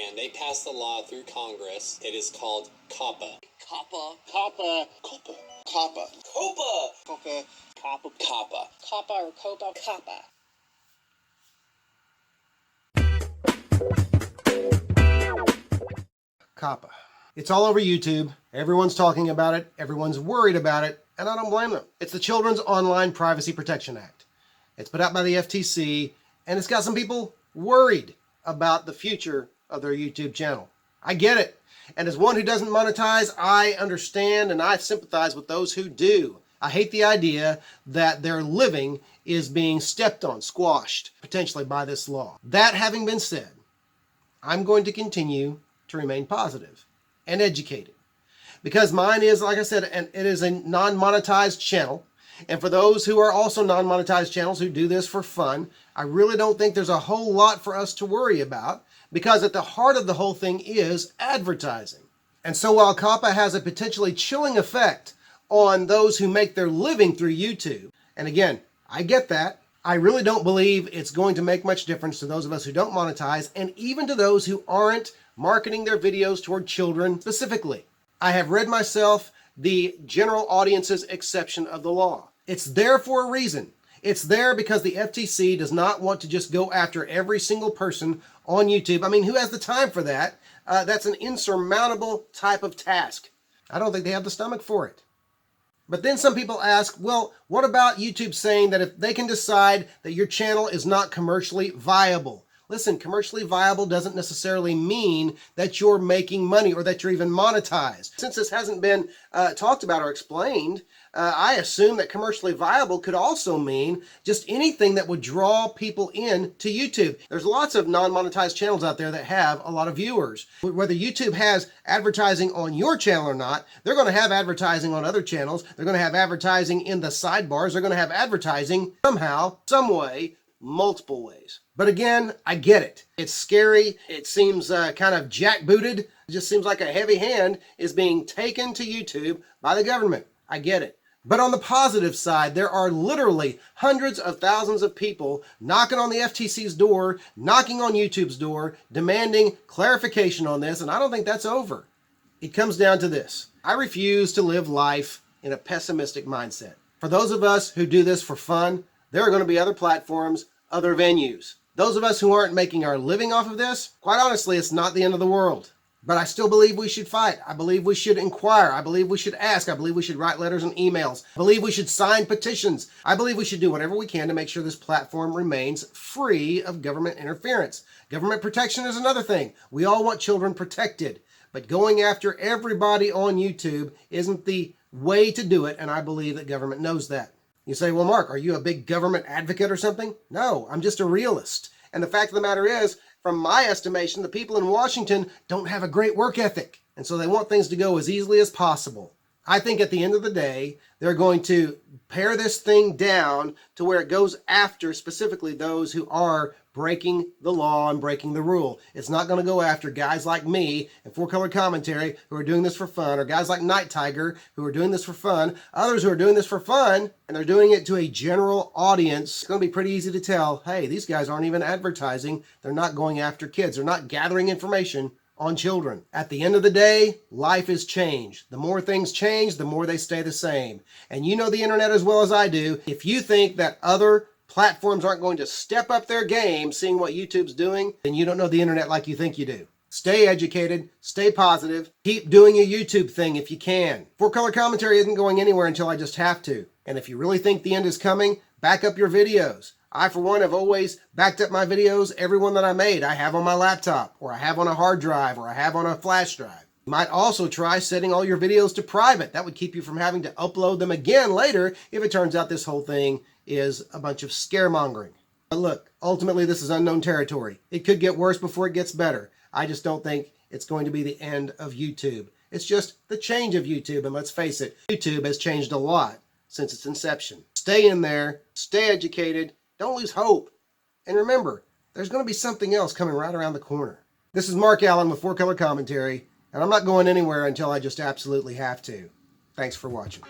and they passed a law through Congress. It is called COPPA. COPPA. COPPA. COPPA. COPPA. COPPA. COPPA. COPPA. COPPA. COPPA or COPPA. COPPA. COPPA. It's all over YouTube. Everyone's talking about it. Everyone's worried about it, and I don't blame them. It's the Children's Online Privacy Protection Act. It's put out by the FTC, and it's got some people worried about the future of their YouTube channel. I get it. And as one who doesn't monetize, I understand and I sympathize with those who do. I hate the idea that their living is being stepped on, squashed, potentially by this law. That having been said, I'm going to continue to remain positive and educated, because mine is, like I said, and it is a non-monetized channel. And for those who are also non-monetized channels who do this for fun, I really don't think there's a whole lot for us to worry about, because at the heart of the whole thing is advertising. And so while COPPA has a potentially chilling effect on those who make their living through YouTube, and again, I get that, I really don't believe it's going to make much difference to those of us who don't monetize, and even to those who aren't marketing their videos toward children specifically. I have read myself the general audience's exception of the law. It's there for a reason. It's there because the FTC does not want to just go after every single person on YouTube. I mean, who has the time for that? That's an insurmountable type of task. I don't think they have the stomach for it. But then some people ask, well, what about YouTube saying that if they can decide that your channel is not commercially viable? Listen, commercially viable doesn't necessarily mean that you're making money or that you're even monetized. Since this hasn't been talked about or explained, I assume that commercially viable could also mean just anything that would draw people in to YouTube. There's lots of non-monetized channels out there that have a lot of viewers. Whether YouTube has advertising on your channel or not, they're going to have advertising on other channels. They're going to have advertising in the sidebars. They're going to have advertising somehow, some way, multiple ways. But again, I get it. It's scary. It seems kind of jackbooted. It just seems like a heavy hand is being taken to YouTube by the government. I get it. But on the positive side, there are literally hundreds of thousands of people knocking on the FTC's door, knocking on YouTube's door, demanding clarification on this, and I don't think that's over. It comes down to this. I refuse to live life in a pessimistic mindset. For those of us who do this for fun, there are going to be other platforms, other venues. Those of us who aren't making our living off of this, quite honestly, it's not the end of the world. But I still believe we should fight. I believe we should inquire. I believe we should ask. I believe we should write letters and emails. I believe we should sign petitions. I believe we should do whatever we can to make sure this platform remains free of government interference. Government protection is another thing. We all want children protected. But going after everybody on YouTube isn't the way to do it, and I believe that government knows that. You say, well, Mark, are you a big government advocate or something? No, I'm just a realist. And the fact of the matter is, from my estimation, the people in Washington don't have a great work ethic. And so they want things to go as easily as possible. I think at the end of the day, they're going to pare this thing down to where it goes after specifically those who are breaking the law and breaking the rule. It's not going to go after guys like me and Four Color Commentary who are doing this for fun, or guys like Night Tiger who are doing this for fun, others who are doing this for fun, and they're doing it to a general audience. It's going to be pretty easy to tell, hey, these guys aren't even advertising. They're not going after kids. They're not gathering information on children. At the end of the day, life is changed. The more things change, the more they stay the same. And you know the internet as well as I do. If you think that other platforms aren't going to step up their game seeing what YouTube's doing, then you don't know the internet like you think you do. Stay educated, stay positive, keep doing your YouTube thing if you can. Four Color Commentary isn't going anywhere until I just have to. And if you really think the end is coming, back up your videos. I, for one, have always backed up my videos. Every one that I made, I have on my laptop, or I have on a hard drive, or I have on a flash drive. You might also try setting all your videos to private. That would keep you from having to upload them again later if it turns out this whole thing is a bunch of scaremongering. But look, ultimately this is unknown territory. It could get worse before it gets better. I just don't think it's going to be the end of YouTube. It's just the change of YouTube, and let's face it, YouTube has changed a lot since its inception. Stay in there, stay educated, don't lose hope. And remember, there's going to be something else coming right around the corner. This is Mark Allen with Four Color Commentary, and I'm not going anywhere until I just absolutely have to. Thanks for watching.